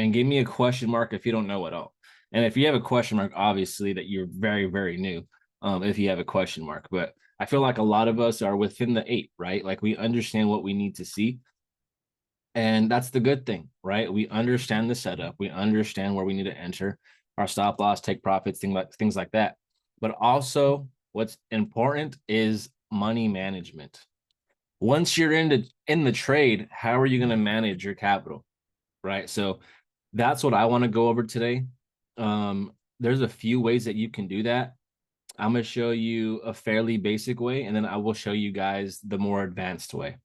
and give me a question mark if you don't know at all. And if you have a question mark, obviously that you're very, very new. If you have a question mark, but I feel like a lot of us are within the 8, right? Like we understand what we need to see. And that's the good thing, right? We understand the setup. We understand where we need to enter our stop loss, take profits, things like that. But also what's important is money management. Once you're in the trade, how are you going to manage your capital? Right. So that's what I want to go over today. There's a few ways that you can do that. I'm going to show you a fairly basic way, and then I will show you guys the more advanced way.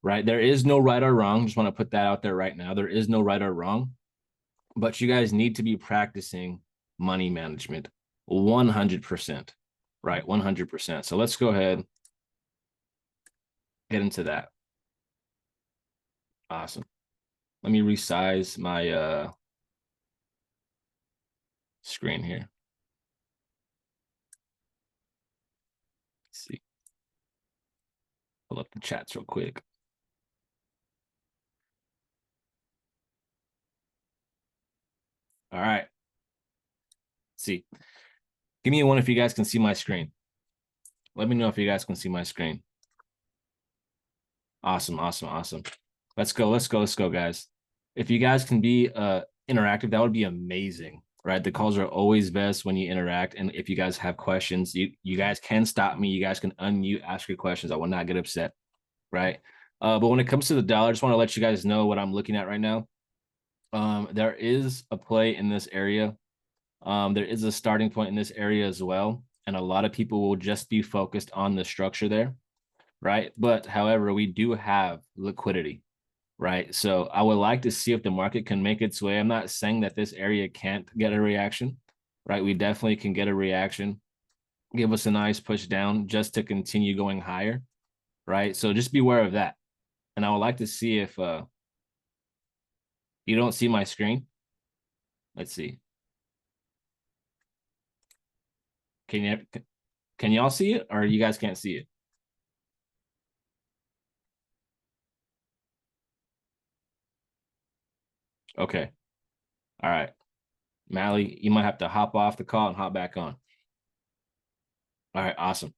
Right. There is no right or wrong. Just want to put that out there right now. There is no right or wrong, but you guys need to be practicing money management 100%. Right. 100%. So let's go ahead, get into that. Awesome. Let me resize my screen here. Let's see. Pull up the chats real quick. All right. Let's see. Give me a one if you guys can see my screen. Let me know if you guys can see my screen. Awesome, awesome, awesome. Let's go, guys. If you guys can be interactive, that would be amazing, right? The calls are always best when you interact. And if you guys have questions, you guys can stop me. You guys can unmute, ask your questions. I will not get upset, right? But when it comes to the dollar, I just want to let you guys know what I'm looking at right now. There is a play in this area. There is a starting point in this area as well. And a lot of people will just be focused on the structure there, right? But however, we do have liquidity, right? So I would like to see if the market can make its way. I'm not saying that this area can't get a reaction, right? We definitely can get a reaction, give us a nice push down just to continue going higher, right? So just be aware of that. And I would like to see if you don't see my screen. Let's see. Can y'all see it, or you guys can't see it? Okay. All right. Mally, you might have to hop off the call and hop back on. All right, awesome.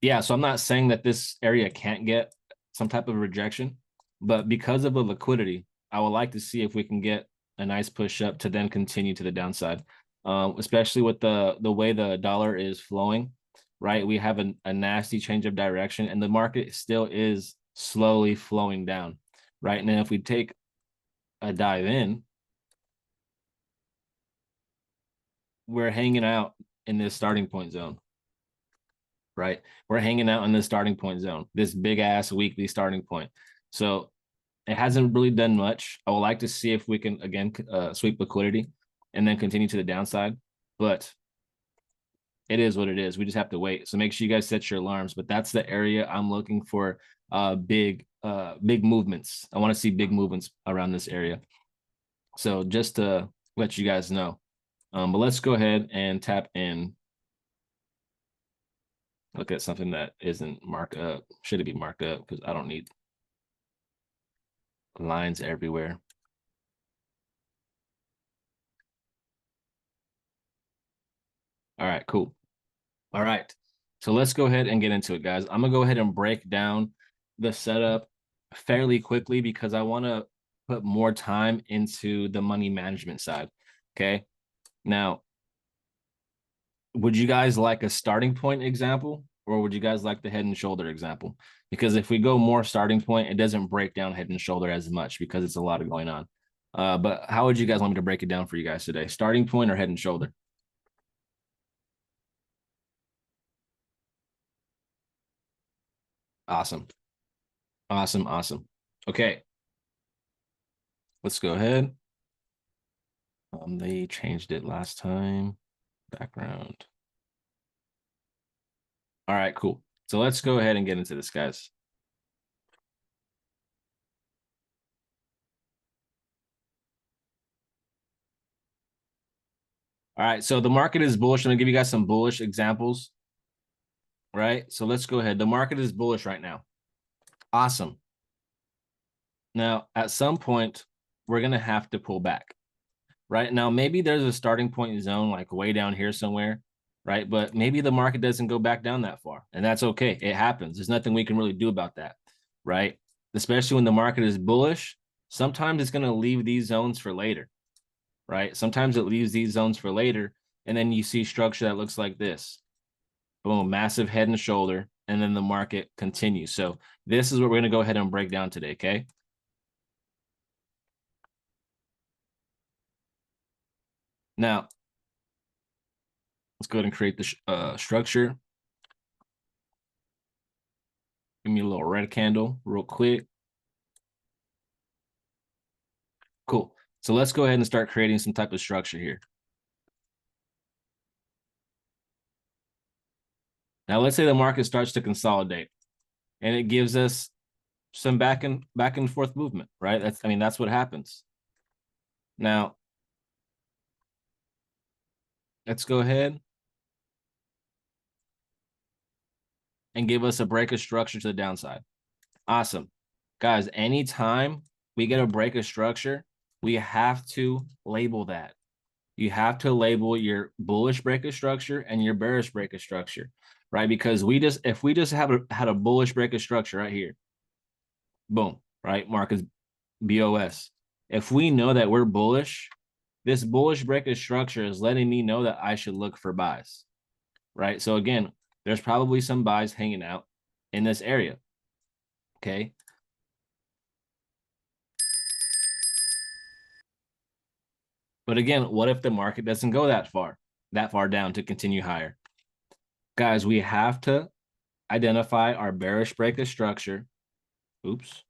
Yeah, so I'm not saying that this area can't get some type of rejection, but because of the liquidity, I would like to see if we can get a nice push up to then continue to the downside, especially with the way the dollar is flowing, right? We have a nasty change of direction, and the market still is slowly flowing down, right? And then if we take a dive in, we're hanging out in this starting point zone, right? We're hanging out in this starting point zone, this big ass weekly starting point. So it hasn't really done much. I would like to see if we can, again, sweep liquidity and then continue to the downside. But it is what it is. We just have to wait. So make sure you guys set your alarms. But that's the area I'm looking for big movements. I want to see big movements around this area. So just to let you guys know. But let's go ahead and tap in. Look at something that isn't marked up. Should it be marked up? Because I don't need lines everywhere. All right, cool. All right. So let's go ahead and get into it, guys. I'm going to go ahead and break down the setup fairly quickly because I want to put more time into the money management side. Okay. Now, would you guys like a starting point example, or would you guys like the head and shoulder example? Because if we go more starting point, it doesn't break down head and shoulder as much because it's a lot of going on. But how would you guys want me to break it down for you guys today? Starting point or head and shoulder? Awesome. Awesome. Awesome. Okay. Let's go ahead. They changed it last time. Background. All right, cool. So let's go ahead and get into this, guys. All right, so the market is bullish. I'm gonna give you guys some bullish examples. Right, so let's go ahead. The market is bullish right now. Awesome. Now, at some point, we're going to have to pull back. Right now, maybe there's a starting point zone like way down here somewhere, right? But maybe the market doesn't go back down that far, and that's okay. It happens. There's nothing we can really do about that, right? Especially when the market is bullish, sometimes it's going to leave these zones for later, right? Sometimes it leaves these zones for later, and then you see structure that looks like this. Boom, massive head and shoulder, and then the market continues. So this is what we're going to go ahead and break down today, okay? Now, let's go ahead and create the structure. Give me a little red candle real quick. Cool. So let's go ahead and start creating some type of structure here. Now, let's say the market starts to consolidate and it gives us some back and forth movement, right? That's what happens. Now, let's go ahead and give us a break of structure to the downside. Awesome. Guys, anytime we get a break of structure, we have to label that. You have to label your bullish break of structure and your bearish break of structure, right? Because if we just had a bullish break of structure right here, boom, right? Mark is BOS. If we know that we're bullish, this bullish break of structure is letting me know that I should look for buys, right? So again, there's probably some buys hanging out in this area, okay? But again, what if the market doesn't go that far down to continue higher? Guys, we have to identify our bearish break of structure. Oops.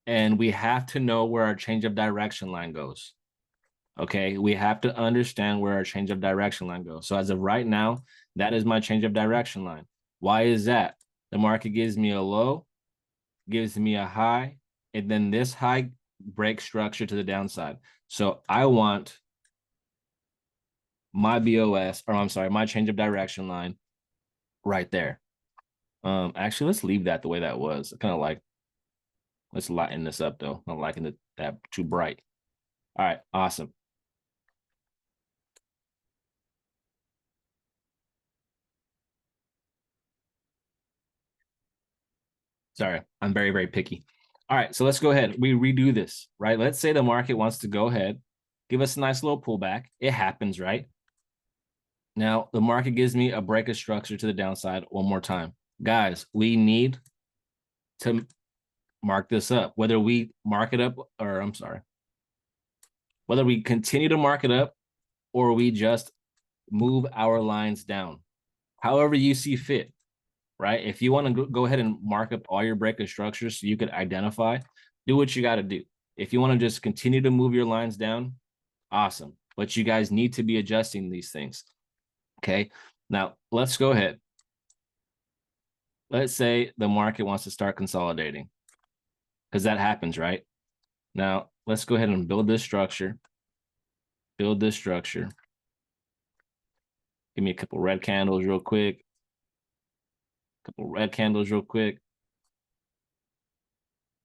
And we have to know where our change of direction line goes. Okay, we have to understand where our change of direction line goes. So as of right now, that is my change of direction line. Why is that? The market gives me a low, gives me a high, and then this high breaks structure to the downside. So I want my BOS, or I'm sorry, my change of direction line right there. Actually, let's leave that the way that was. I kind of like, let's lighten this up though. Not liking that too bright. All right, awesome. Sorry, I'm very, very picky. All right, so let's go ahead. We redo this, right? Let's say the market wants to go ahead, give us a nice little pullback. It happens, right? Now, the market gives me a break of structure to the downside one more time. Guys, we need to mark this up, whether we mark it up, or I'm sorry, whether we continue to mark it up or we just move our lines down, however you see fit, right? If you want to go ahead and mark up all your break of structures so you could identify, do what you got to do. If you want to just continue to move your lines down, awesome. But you guys need to be adjusting these things. Okay. Now let's go ahead. Let's say the market wants to start consolidating because that happens, right? Now let's go ahead and build this structure. Build this structure. Give me a couple red candles real quick. Couple red candles real quick.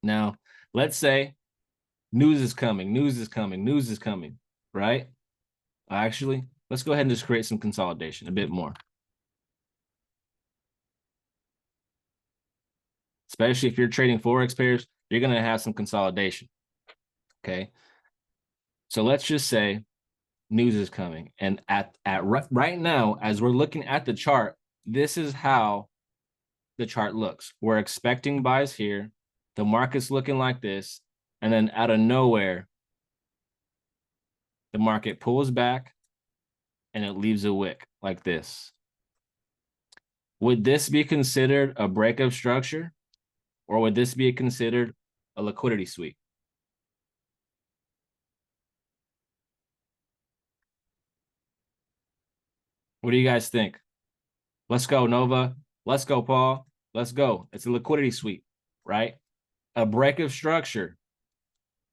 Now, let's say news is coming, news is coming, news is coming, right? Actually, let's go ahead and just create some consolidation a bit more. Especially if you're trading Forex pairs, you're going to have some consolidation, okay? So let's just say news is coming. And right now, as we're looking at the chart, this is how the chart looks. We're expecting buys here. The market's looking like this. And then out of nowhere, the market pulls back and it leaves a wick like this. Would this be considered a break of structure, or would this be considered a liquidity sweep? What do you guys think? Let's go, Nova. Let's go, Paul. Let's go. It's a liquidity sweep, right? A break of structure.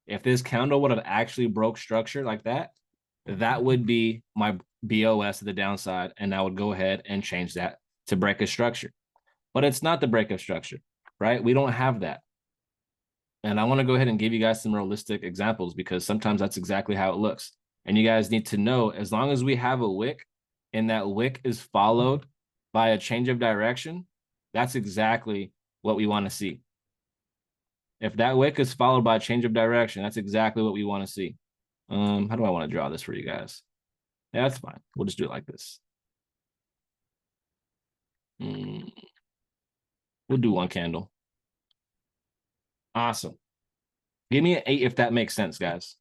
If this candle would have actually broke structure like that, that would be my BOS to the downside, and I would go ahead and change that to break of structure. But it's not the break of structure, right? We don't have that. And I want to go ahead and give you guys some realistic examples because sometimes that's exactly how it looks. And you guys need to know, as long as we have a wick and that wick is followed by a change of direction, that's exactly what we want to see. If that wick is followed by a change of direction, that's exactly what we want to see. How do I want to draw this for you guys? Yeah, that's fine. We'll just do it like this. We'll do one candle. Awesome. Give me an 8 if that makes sense, guys.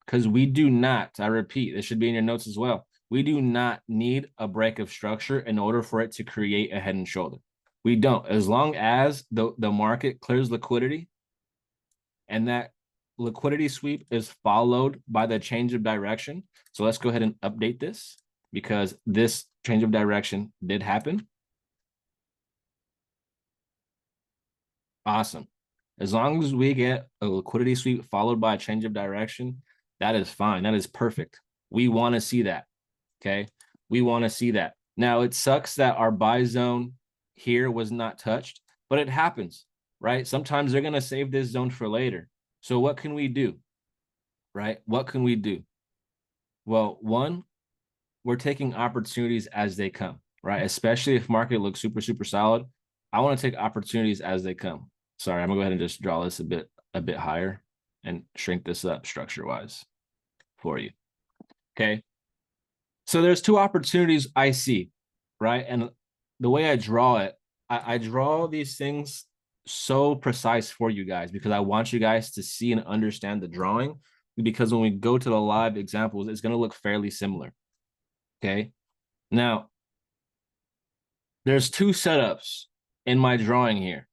Because we do not, I repeat, this should be in your notes as well. We do not need a break of structure in order for it to create a head and shoulder. We don't. As long as the market clears liquidity and that liquidity sweep is followed by the change of direction. So let's go ahead and update this because this change of direction did happen. Awesome. As long as we get a liquidity sweep followed by a change of direction, that is fine. That is perfect. We want to see that. Okay. We want to see that. Now, it sucks that our buy zone here was not touched, but it happens, right? Sometimes they're going to save this zone for later. So what can we do, right? What can we do? Well, one, we're taking opportunities as they come, right? Especially if market looks super, super solid. I want to take opportunities as they come. Sorry, I'm gonna go ahead and just draw this a bit higher and shrink this up structure-wise for you. Okay. So there's two opportunities I see, right? And the way I draw it, I draw these things so precise for you guys because I want you guys to see and understand the drawing. Because when we go to the live examples, it's going to look fairly similar. Okay. Now, there's two setups in my drawing here.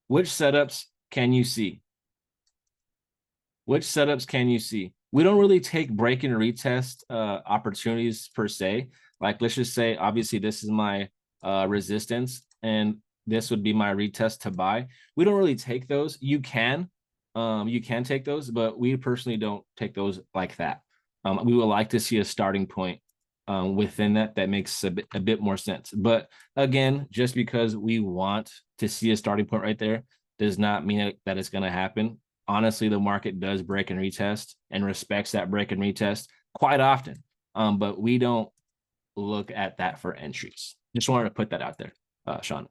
Which setups can you see? Which setups can you see? We don't really take break and retest opportunities per se. Like, let's just say, obviously, this is my resistance, and this would be my retest to buy. We don't really take those. You can take those, but we personally don't take those like that. We would like to see a starting point within that makes a bit more sense. But again, just because we want to see a starting point right there does not mean that it's going to happen. Honestly, the market does break and retest and respects that break and retest quite often. But we don't look at that for entries. Just wanted to put that out there, Sean.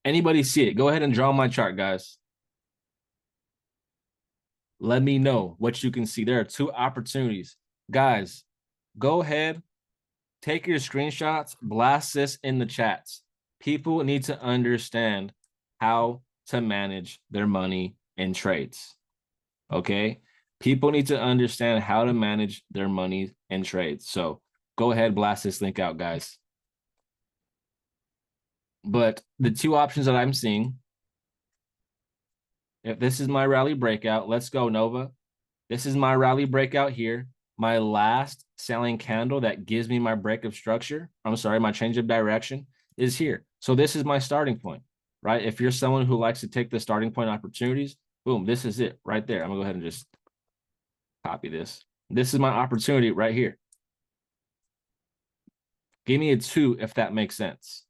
Anybody see it? Go ahead and draw my chart, guys. Let me know what you can see. There are two opportunities. Guys, go ahead, take your screenshots, blast this in the chats. People need to understand how to manage their money in trades. Okay? People need to understand how to manage their money in trades. So go ahead, blast this link out, guys. But the two options that I'm seeing, if this is my rally breakout, let's go, Nova. This is my rally breakout here. My last selling candle that gives me my break of structure, I'm sorry, my change of direction is here. So this is my starting point, right? If you're someone who likes to take the starting point opportunities, boom, this is it right there. I'm gonna go ahead and just copy this. This is my opportunity right here. Give me a 2 if that makes sense.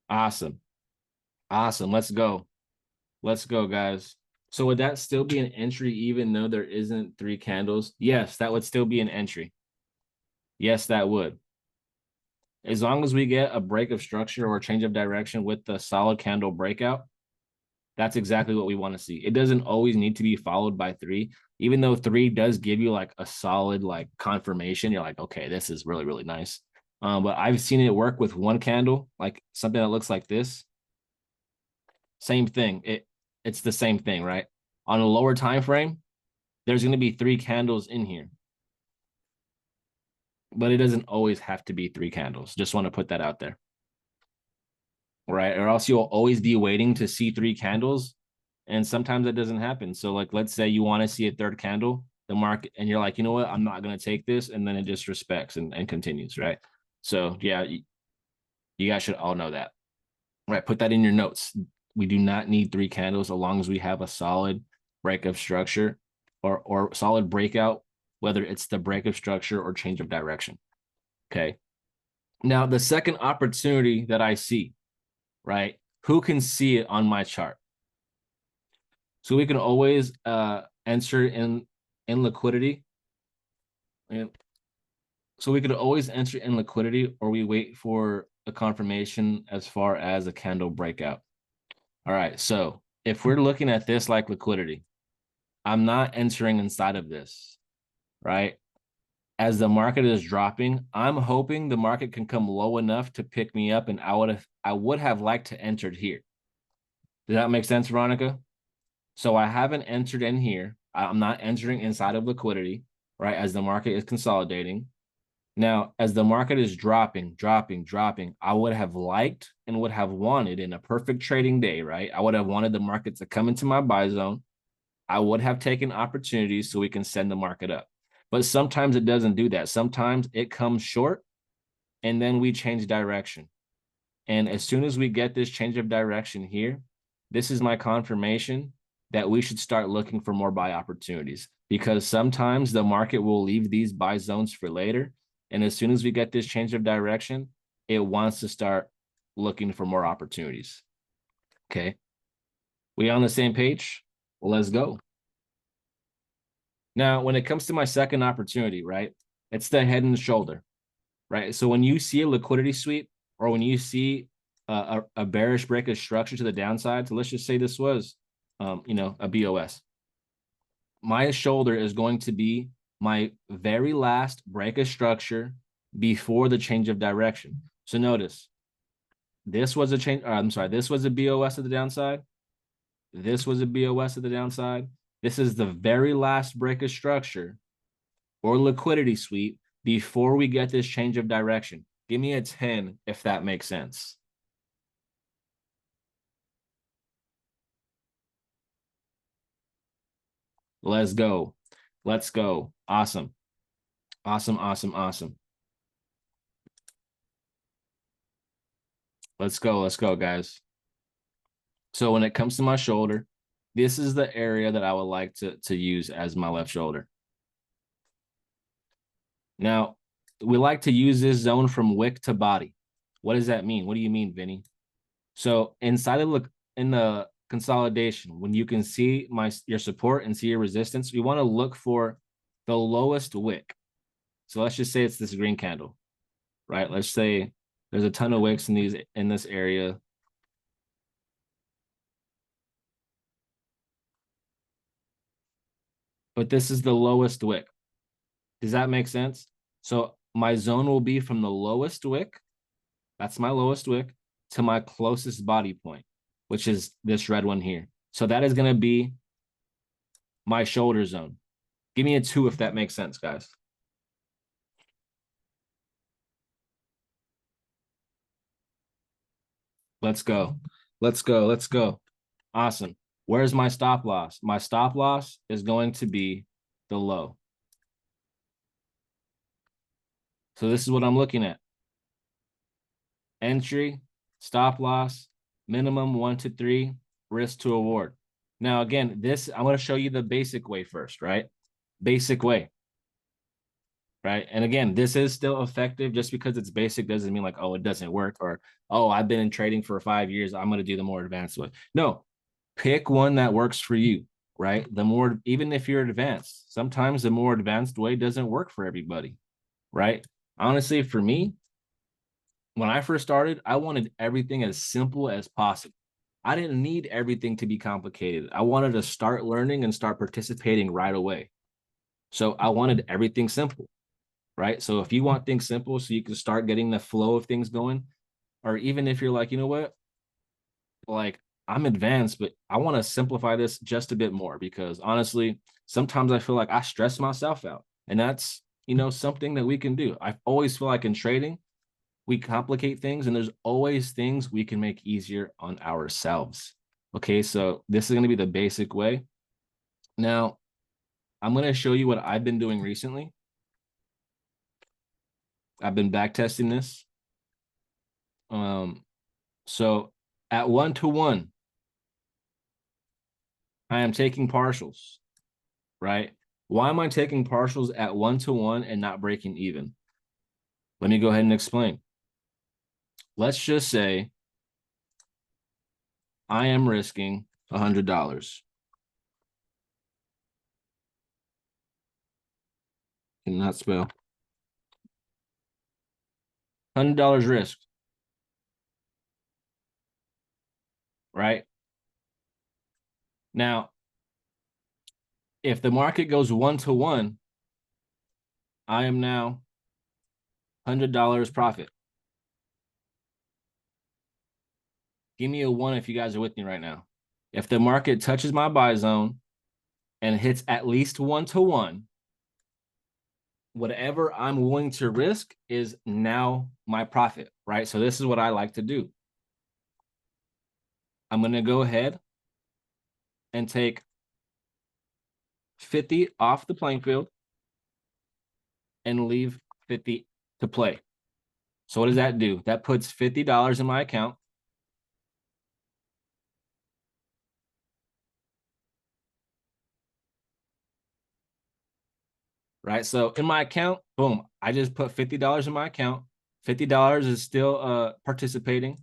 Awesome. Awesome. Let's go. Let's go, guys. So would that still be an entry even though there isn't 3 candles? Yes, that would still be an entry. Yes, that would. As long as we get a break of structure or a change of direction with the solid candle breakout, that's exactly what we want to see. It doesn't always need to be followed by 3, even though 3 does give you like a solid like confirmation. You're like, okay, this is really, really nice. But I've seen it work with 1 candle, like something that looks like this. Same thing. It's the same thing, right? On a lower time frame, there's going to be 3 candles in here. But it doesn't always have to be 3 candles. Just want to put that out there. Right? Or else you'll always be waiting to see 3 candles. And sometimes that doesn't happen. So, like, let's say you want to see a 3rd candle, the market, and you're like, you know what, I'm not going to take this. And then it just respects and continues, right? So, yeah, you guys should all know that. Right? Put that in your notes. We do not need 3 candles as long as we have a solid break of structure or solid breakout, whether it's the break of structure or change of direction. Okay. Now, the second opportunity that I see, right? Who can see it on my chart? So we can always enter in liquidity. And so we could always enter in liquidity, or we wait for a confirmation as far as a candle breakout. All right. So if we're looking at this like liquidity, I'm not entering inside of this, right? As the market is dropping, I'm hoping the market can come low enough to pick me up, and I would have liked to entered here. Does that make sense, Veronica? So I haven't entered in here. I'm not entering inside of liquidity, right? As the market is consolidating. Now, as the market is dropping, I would have liked and would have wanted in a perfect trading day, right? I would have wanted the market to come into my buy zone. I would have taken opportunities so we can send the market up. But sometimes it doesn't do that. Sometimes it comes short and then we change direction. And as soon as we get this change of direction here, this is my confirmation that we should start looking for more buy opportunities, because sometimes the market will leave these buy zones for later. And as soon as we get this change of direction, it wants to start looking for more opportunities. Okay. We on the same page? Let's go. Now, when it comes to my second opportunity, right, it's the head and shoulder, right? So when you see a liquidity sweep, or when you see a bearish break of structure to the downside, so let's just say this was, a BOS. My shoulder is going to be my very last break of structure before the change of direction. So notice, this was a change. I'm sorry, this was a BOS at the downside. This was a BOS at the downside. This is the very last break of structure or liquidity sweep before we get this change of direction. Give me a 10 if that makes sense. Let's go. Let's go. Awesome. Awesome, awesome, awesome. Let's go, guys. So when it comes to my shoulder, this is the area that I would like to use as my left shoulder. Now, we like to use this zone from wick to body. What does that mean? What do you mean, Vinny? So inside of in the consolidation, when you can see your support and see your resistance, we want to look for the lowest wick. So let's just say it's this green candle, right? Let's say there's a ton of wicks in this area. But this is the lowest wick. Does that make sense? So my zone will be from the lowest wick, that's my lowest wick, to my closest body point, which is this red one here. So that is going to be my shoulder zone. Give me a 2 if that makes sense, guys. Let's go. Let's go. Let's go. Awesome. Where's my stop loss? My stop loss is going to be the low. So this is what I'm looking at. Entry, stop loss, minimum 1 to 3, risk to award. Now, again, I'm going to show you the basic way first, right? Basic way, right? And again, this is still effective. Just because it's basic doesn't mean like, oh, it doesn't work, or, oh, I've been in trading for 5 years, I'm going to do the more advanced way. No, pick one that works for you, right? Even if you're advanced, sometimes the more advanced way doesn't work for everybody, right? Honestly, for me, when I first started, I wanted everything as simple as possible. I didn't need everything to be complicated. I wanted to start learning and start participating right away. So I wanted everything simple, right? So if you want things simple so you can start getting the flow of things going, or even if you're like, you know what, like I'm advanced, but I want to simplify this just a bit more, because honestly, sometimes I feel like I stress myself out, and that's, something that we can do. I always feel like in trading, we complicate things, and there's always things we can make easier on ourselves. Okay, so this is going to be the basic way. Now, I'm going to show you what I've been doing recently. I've been back testing this. So at 1 to 1, I am taking partials, right? Why am I taking partials at 1-to-1 and not breaking even? Let me go ahead and explain. Let's just say I am risking $100. Cannot spell. $100 risk, right? Now, if the market goes 1-to-1, I am now $100 profit. Give me a 1 if you guys are with me right now. If the market touches my buy zone and hits at least 1-to-1, whatever I'm willing to risk is now my profit, right? So this is what I like to do. I'm going to go ahead and take 50 off the playing field and leave 50 to play. So what does that do? That puts $50 in my account. Right? So in my account, boom, I just put $50 in my account. $50 is still participating.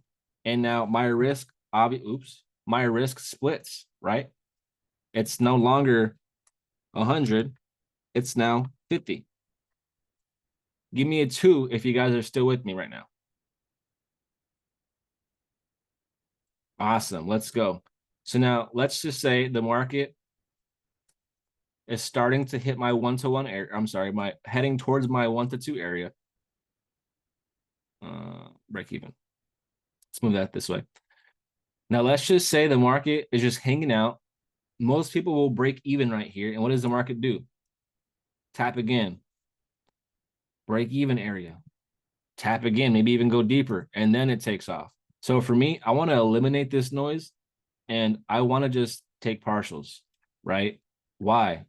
And now my risk, my risk splits, right? It's no longer 100, it's now 50. Give me a 2 if you guys are still with me right now. Awesome, let's go. So now let's just say the market is starting to hit my 1-to-1 area. I'm sorry, my heading towards my 1-to-2 area. Break even. Let's move that this way. Now let's just say the market is just hanging out. Most people will break even right here. And what does the market do? Tap again. Break even area. Tap again, maybe even go deeper, and then it takes off. So for me, I want to eliminate this noise and I want to just take partials, right? Why?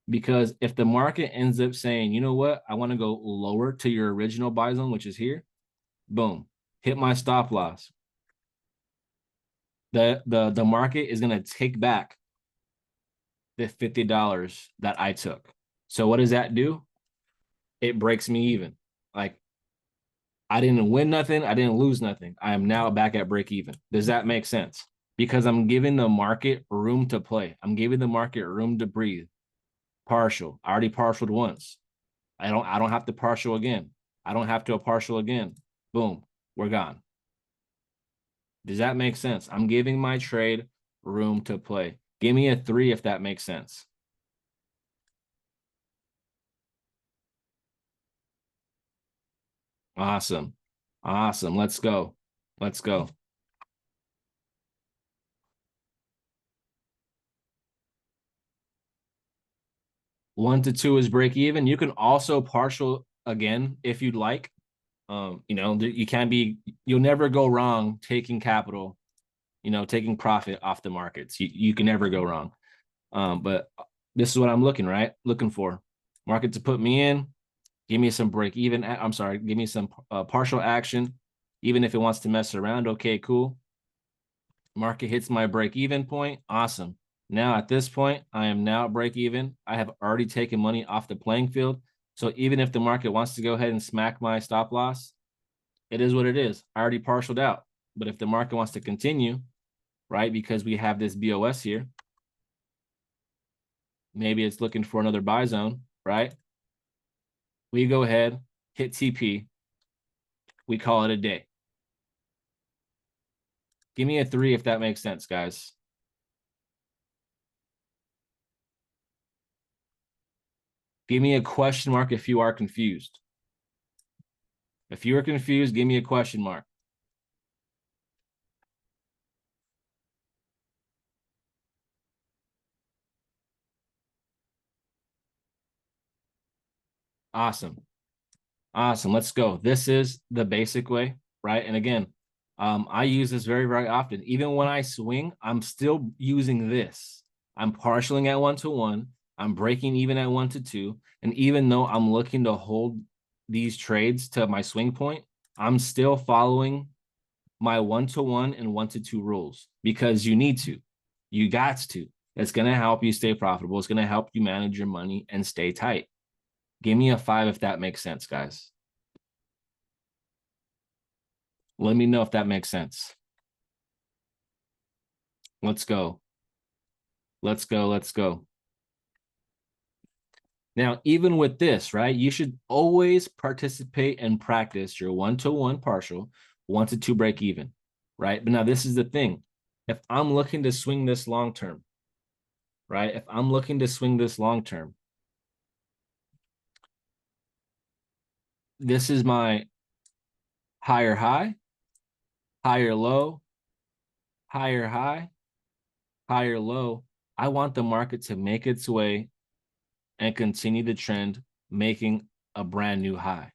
Because if the market ends up saying, you know what, I want to go lower to your original buy zone, which is here, boom, hit my stop loss. The market is going to take back the $50 that I took. So what does that do? It breaks me even. Like, I didn't win nothing. I didn't lose nothing. I am now back at break even. Does that make sense? Because I'm giving the market room to play. I'm giving the market room to breathe. Partial. I already partialed once. I don't have to partial again. I don't have to partial again. Boom. We're gone. Does that make sense? I'm giving my trade room to play. Give me a 3 if that makes sense. Awesome. Awesome. Let's go. Let's go. 1-to-2 is break even. You can also partial again if you'd like. You can't be, you'll never go wrong taking capital, taking profit off the markets. You can never go wrong. But this is what I'm looking for. Market to put me in, give me some break even. I'm sorry, give me some partial action, even if it wants to mess around. Okay, cool. Market hits my break even point. Awesome. Now at this point, I am now at break even. I have already taken money off the playing field. So even if the market wants to go ahead and smack my stop loss, it is what it is. I already partialed out. But if the market wants to continue, right, because we have this BOS here, maybe it's looking for another buy zone, right? We go ahead, hit TP. We call it a day. Give me a 3 if that makes sense, guys. Give me a question mark if you are confused. If you are confused, give me a question mark. Awesome. Awesome. Let's go. This is the basic way, right? And again, I use this very, very often. Even when I swing, I'm still using this. I'm partialing at 1-to-1. I'm breaking even at 1-to-2. And even though I'm looking to hold these trades to my swing point, I'm still following my 1-to-1 and 1-to-2 rules because you need to. You got to. It's going to help you stay profitable. It's going to help you manage your money and stay tight. Give me a 5 if that makes sense, guys. Let me know if that makes sense. Let's go. Let's go. Let's go. Now, even with this, right, you should always participate and practice your 1-to-1 partial, 1-to-2 break even, right? But now this is the thing. If I'm looking to swing this long term, right? If I'm looking to swing this long term, this is my higher high, higher low, higher high, higher low. I want the market to make its way and continue the trend, making a brand new high.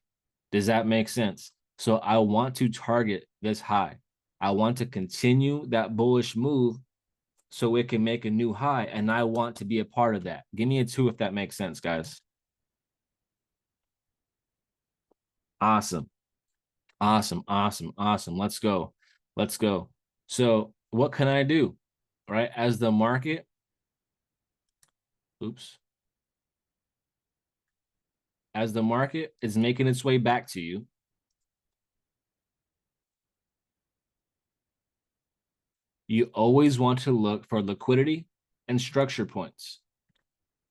Does that make sense? So I want to target this high. I want to continue that bullish move so it can make a new high, and I want to be a part of that. Give me a 2 if that makes sense, guys. Awesome. Awesome. Awesome. Awesome. Let's go. Let's go. So what can I do? Right? As the market, as the market is making its way back to you, you always want to look for liquidity and structure points,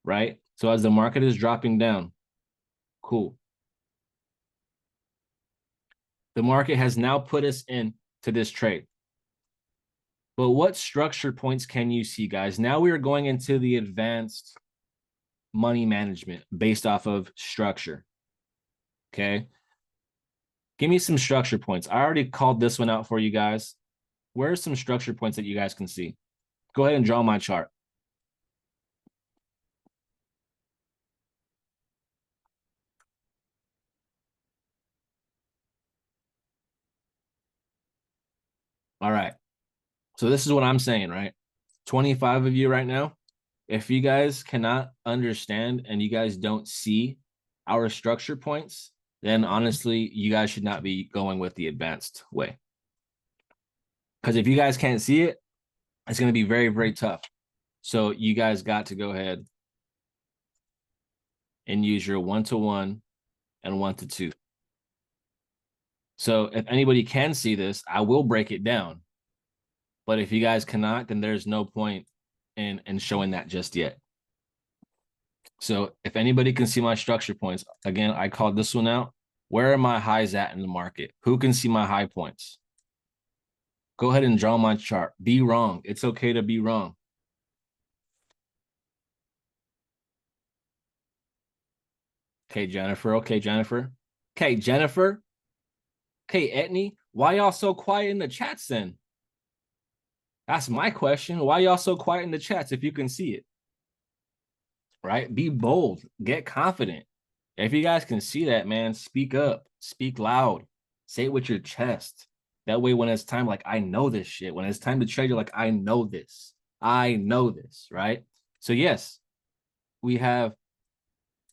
right? So as the market is dropping down, cool. The market has now put us into this trade. But what structure points can you see, guys? Now we are going into the advanced money management based off of structure. Okay. Give me some structure points. I already called this one out for you guys. Where are some structure points that you guys can see? Go ahead and draw my chart. All right. So this is what I'm saying, right? 25 of you right now. If you guys cannot understand and you guys don't see our structure points, then honestly, you guys should not be going with the advanced way. Because if you guys can't see it, it's going to be very, very tough. So you guys got to go ahead and use your 1-to-1 and 1-to-2. So if anybody can see this, I will break it down. But if you guys cannot, then there's no point in showing that just yet. So if anybody can see my structure points, again, I called this one out. Where are my highs at in the market? Who can see my high points? Go ahead and draw my chart. Be wrong. It's okay to be wrong. Okay, Jennifer. Okay, Jennifer. Okay, Jennifer. Okay, Etney. Why y'all so quiet in the chats then? That's my question. Why y'all so quiet in the chats if you can see it? Right? Be bold. Get confident. If you guys can see that, man, speak up. Speak loud. Say it with your chest. That way, when it's time, like, I know this shit. When it's time to trade, you're like, I know this. I know this, right? So, yes, we have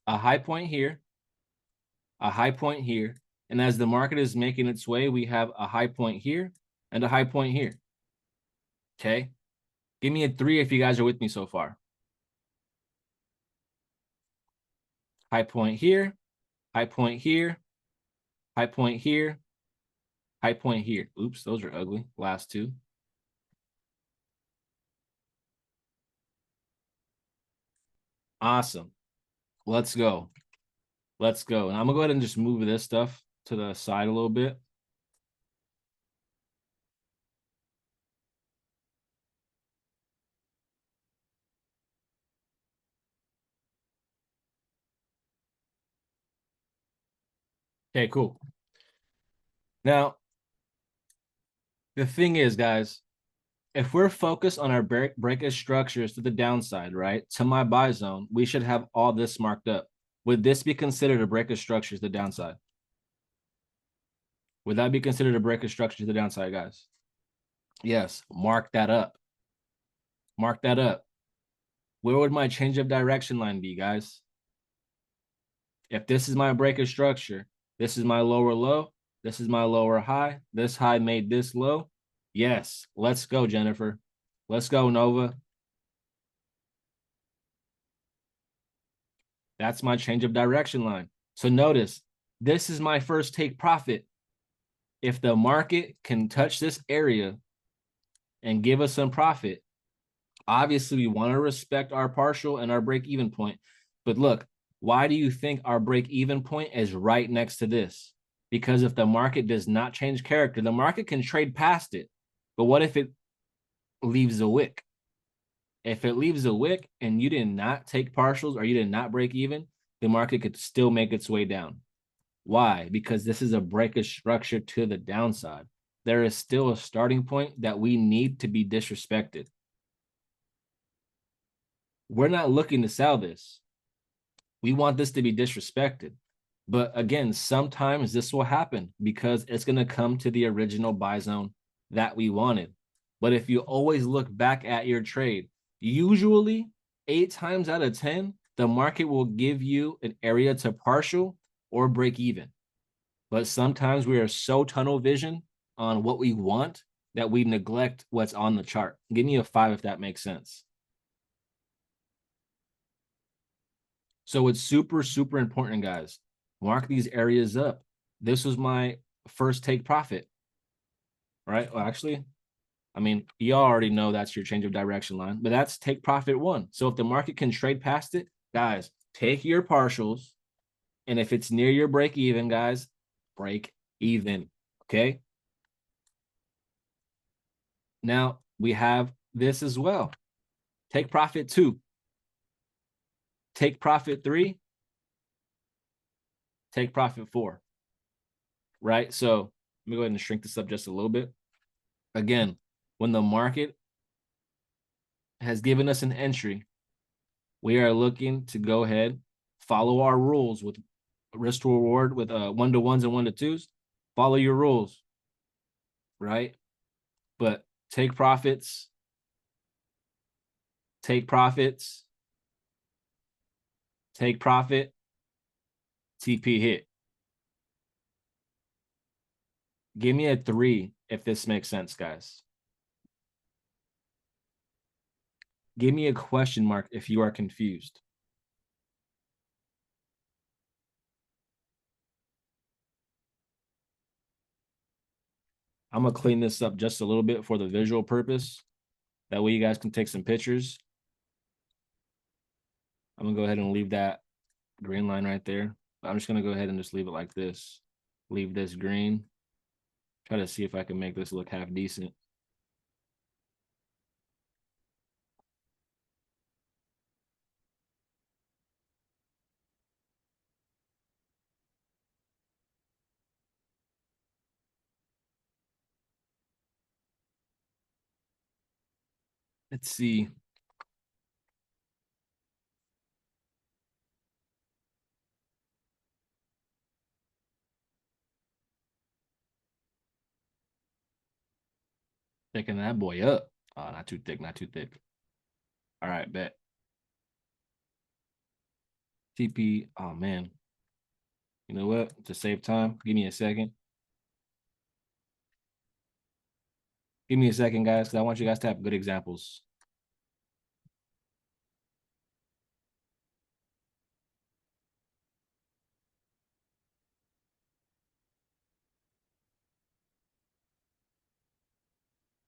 a high point here, a high point here. And as the market is making its way, we have a high point here and a high point here. Okay? Give me a 3 if you guys are with me so far. High point here, high point here, high point here, high point here. Oops, those are ugly. Last 2. Awesome. Let's go. Let's go. And I'm going to go ahead and just move this stuff to the side a little bit. Okay, cool. Now, the thing is, guys, if we're focused on our breakage structures to the downside, right, to my buy zone, we should have all this marked up. Would this be considered a breakage structure to the downside? Would that be considered a breakage structure to the downside, guys? Yes, mark that up. Mark that up. Where would my change of direction line be, guys? If this is my breakage structure, this is my lower low, this is my lower high, this high made this low. Yes, let's go, Jennifer. Let's go, Nova. That's my change of direction line. So notice, this is my first take profit. If the market can touch this area and give us some profit, obviously we want to respect our partial and our break even point. But look, why do you think our break even point is right next to this? Because if the market does not change character, the market can trade past it. But what if it leaves a wick? If it leaves a wick and you did not take partials or you did not break even, the market could still make its way down. Why? Because this is a breakage structure to the downside. There is still a starting point that we need to be disrespected. We're not looking to sell this. We want this to be disrespected. But again, sometimes this will happen because it's going to come to the original buy zone that we wanted. But if you always look back at your trade, usually 8 times out of 10, the market will give you an area to partial or break even. But sometimes we are so tunnel vision on what we want that we neglect what's on the chart. Give me a 5 if that makes sense. So it's super, super important, guys. Mark these areas up. This was my first take profit, right? Well, actually, I mean, y'all already know that's your change of direction line, but that's take profit 1. So if the market can trade past it, guys, take your partials. And if it's near your break even, guys, break even, okay? Now we have this as well. Take profit 2. Take profit 3. Take profit 4. Right? So let me go ahead and shrink this up just a little bit. Again, when the market has given us an entry, we are looking to go ahead, follow our rules with risk to reward with 1-to-1s and 1-to-2s. Follow your rules, right? But take profits, take profits, take profit, TP hit. Give me a 3 if this makes sense, guys. Give me a question mark if you are confused. I'm going to clean this up just a little bit for the visual purpose. That way you guys can take some pictures. I'm going to go ahead and leave that green line right there. I'm just going to go ahead and just leave it like this. Leave this green. Try to see if I can make this look half decent. Let's see. Thicking that boy up. Oh, not too thick, not too thick. All right, bet. TP. Oh, man. You know what? To save time, give me a second. Give me a second, guys, because I want you guys to have good examples.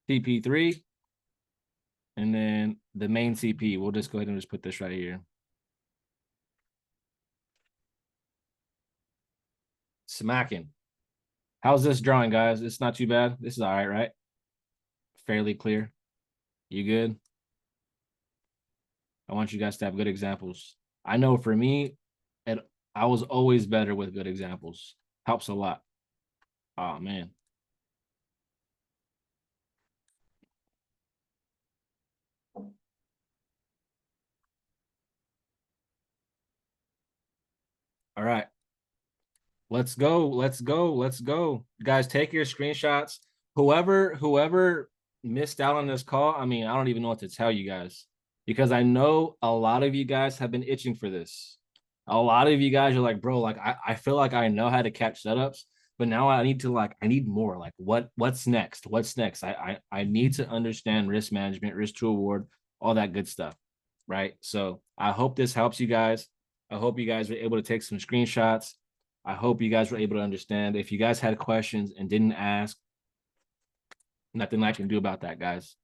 TP3. And then the main CP. We'll just go ahead and just put this right here. Smacking. How's this drawing, guys? It's not too bad. This is all right, right? Fairly clear. You good? I want you guys to have good examples. I know for me, I was always better with good examples. Helps a lot. Oh, man. All right. Let's go. Let's go. Let's go. Guys, take your screenshots. Whoever missed out on this call, I mean, I don't even know what to tell you guys because I know a lot of you guys have been itching for this. A lot of you guys are like, bro, like I feel like I know how to catch setups, but now I need to I need more. Like what's next? What's next? I need to understand risk management, risk to reward, all that good stuff. Right. So I hope this helps you guys. I hope you guys were able to take some screenshots. I hope you guys were able to understand. If you guys had questions and didn't ask, nothing I can do about that, guys.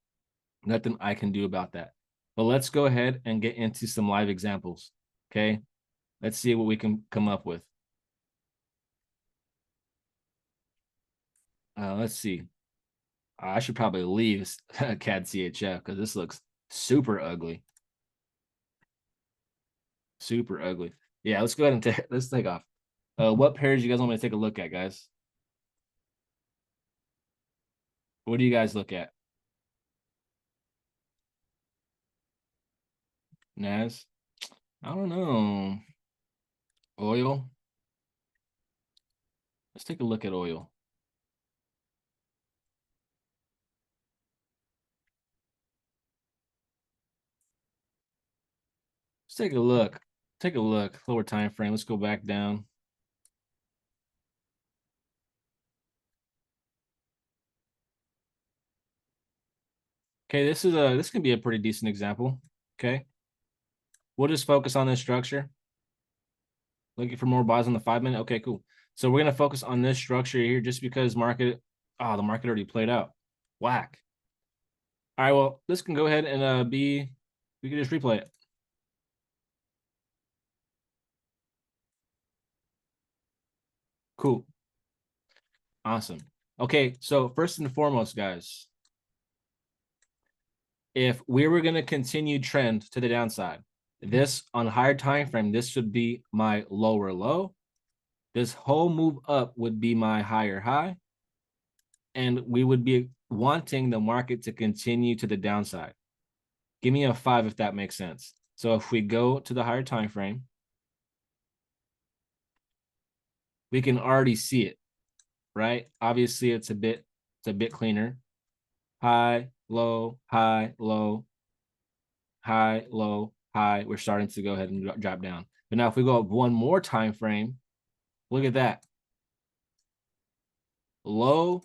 Nothing I can do about that. But let's go ahead and get into some live examples. Okay. Let's see what we can come up with. Let's see. I should probably leave CAD CHF because this looks super ugly. Super ugly. Yeah, let's go ahead and let's take off. What pairs you guys want me to take a look at, guys? What do you guys look at? Nas? I don't know. Oil? Let's take a look at oil. Let's take a look. Take a look. Lower time frame. Let's go back down. Okay, this can be a pretty decent example. Okay. We'll just focus on this structure. Looking for more buys on the 5 minute. Okay, cool. So we're gonna focus on this structure here just because the market already played out. Whack. All right, well, this can go ahead and we can just replay it. Cool. Awesome. Okay, so first and foremost, guys, if we were going to continue trend to the downside, this on higher time frame, this would be my lower low. This whole move up would be my higher high. And we would be wanting the market to continue to the downside. Give me a 5 if that makes sense. So if we go to the higher time frame, we can already see it, right? Obviously, it's a bit cleaner. High, low, high, low, high, low, high. We're starting to go ahead and drop down. But now if we go up one more time frame, look at that. Low,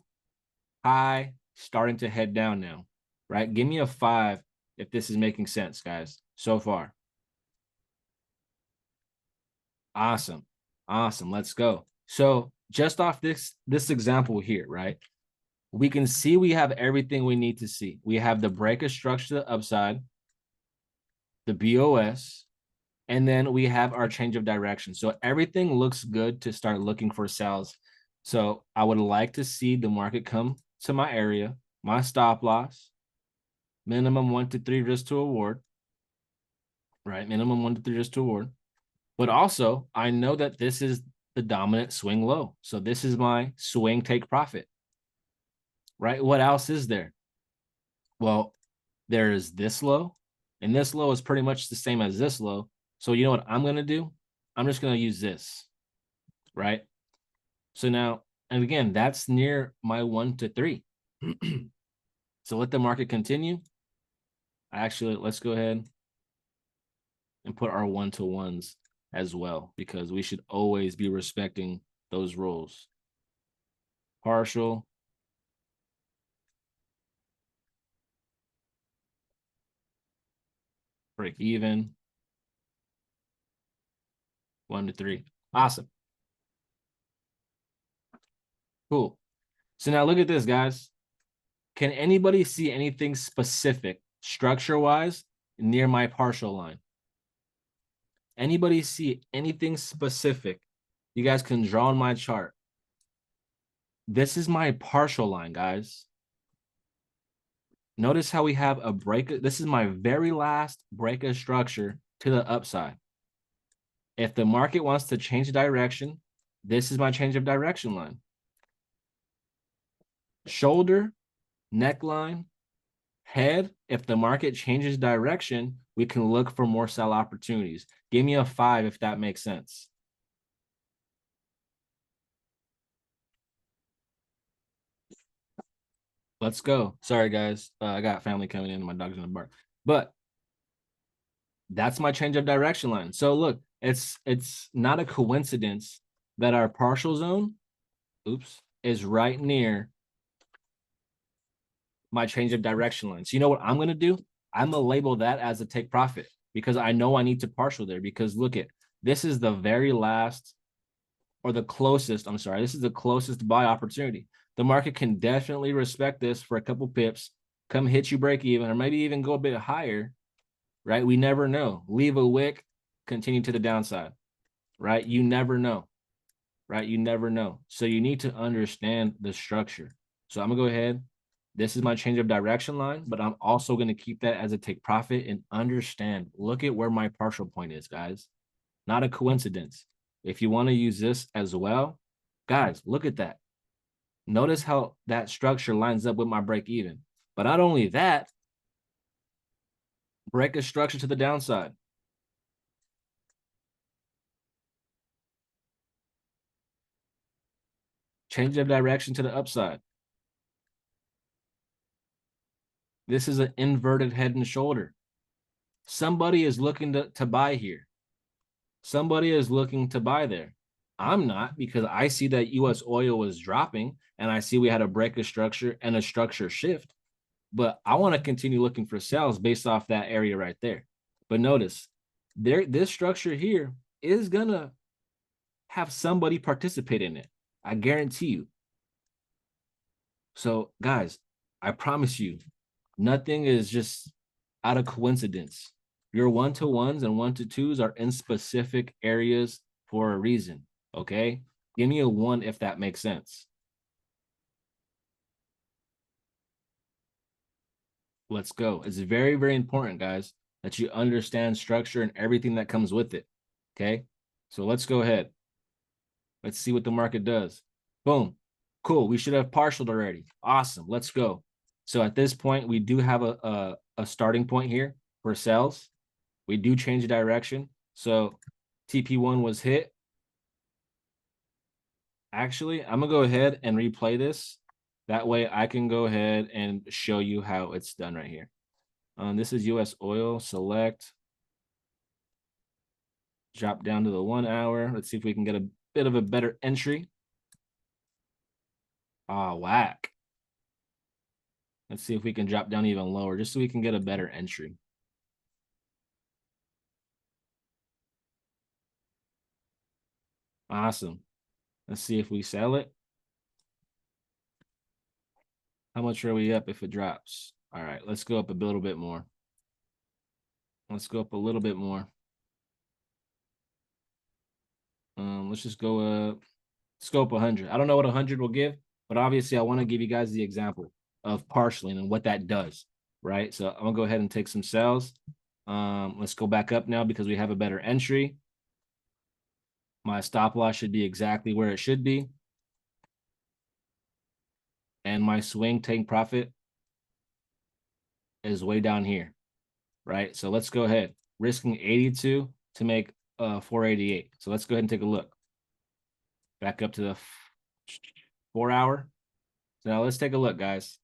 high, starting to head down now, right? Give me a 5 if this is making sense, guys, so far. Awesome. Awesome. Let's go. So just off this example here, right? We can see we have everything we need to see. We have the breaker structure to the upside, the BOS, and then we have our change of direction. So everything looks good to start looking for sells. So I would like to see the market come to my area, my stop loss, minimum 1 to 3 risk to award, right? Minimum 1 to 3 risk to award. But also, I know that this is the dominant swing low. So this is my swing take profit, right? What else is there? Well, there is this low, and this low is pretty much the same as this low. So you know what I'm going to do? I'm just going to use this, right? So now, and again, that's near my 1 to 3. So let the market continue. Actually, let's go ahead and put our 1 to 1s as well, because we should always be respecting those rules. Partial. Break even. 1 to 3. Awesome. Cool. So now look at this, guys. Can anybody see anything specific structure-wise near my partial line? Anybody see anything specific? You guys can draw on my chart. This is my partial line, guys. Notice how we have a break. This is my very last break of structure to the upside. If the market wants to change direction, this is my change of direction line. Shoulder, neckline, head. If the market changes direction, we can look for more sell opportunities. Give me a 5 if that makes sense. Let's go. Sorry, guys. I got family coming in. My dog's gonna bark. But that's my change of direction line. So look, it's not a coincidence that our partial zone, is right near my change of direction line. So you know what I'm gonna do? I'm gonna label that as a take profit because I know I need to partial there. Because look at This is the very last or the closest, I'm sorry, this is the closest buy opportunity. The market can definitely respect this for a couple pips, come hit you break even, or maybe even go a bit higher, right? We never know. Leave a wick, continue to the downside, right? You never know, right? You never know. So you need to understand the structure. So I'm gonna go ahead. This is my change of direction line, but I'm also going to keep that as a take profit and understand. Look at where my partial point is, guys. Not a coincidence. If you want to use this as well, guys, look at that. Notice how that structure lines up with my break even. But not only that, break a structure to the downside. Change of direction to the upside. This is an inverted head and shoulder. Somebody is looking to buy here. Somebody is looking to buy there. I'm not, because I see that US oil was dropping and I see we had a break of structure and a structure shift. But I want to continue looking for sales based off that area right there. But notice, this structure here is gonna have somebody participate in it. I guarantee you. So, guys, I promise you, nothing is just out of coincidence. Your 1-to-1s and 1-to-2s are in specific areas for a reason. Okay, give me a 1 if that makes sense. Let's go. It's very, very important, guys, that you understand structure and everything that comes with it. Okay, so let's go ahead. Let's see what the market does. Boom. Cool. We should have partialed already. Awesome. Let's go. So at this point, we do have a starting point here for sales. We do change direction. So TP1 was hit. Actually, I'm going to go ahead and replay this. That way I can go ahead and show you how it's done right here. This is US oil. Select. Drop down to the 1 hour. Let's see if we can get a bit of a better entry. Ah, whack. Let's see if we can drop down even lower just so we can get a better entry. Awesome. Let's see if we sell it. How much are we up if it drops? All right, let's go up a little bit more. Let's go up a little bit more. Let's just go up. Scope 100. I don't know what 100 will give, but obviously I want to give you guys the example of partialing and what that does, right? So I'm gonna go ahead and take some sales. Let's go back up now because we have a better entry. My stop loss should be exactly where it should be. And my swing take profit is way down here, right? So let's go ahead. Risking 82 to make 488. So let's go ahead and take a look. Back up to the 4 hour. So now let's take a look, guys.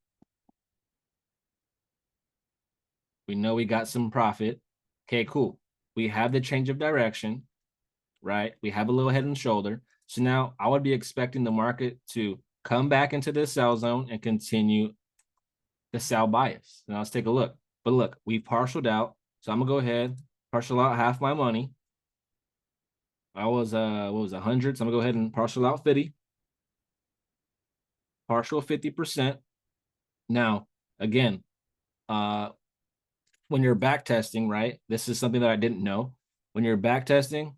We know we got some profit. Okay, cool. We have the change of direction, right? We have a little head and shoulder. So now I would be expecting the market to come back into the sell zone and continue the sell bias. Now let's take a look. But look, we partialed out. So I'm gonna go ahead, partial out half my money. I was what was 100? So I'm gonna go ahead and partial out 50. Partial 50%. Now, again, when you're back testing, right? This is something that I didn't know. When you're back testing,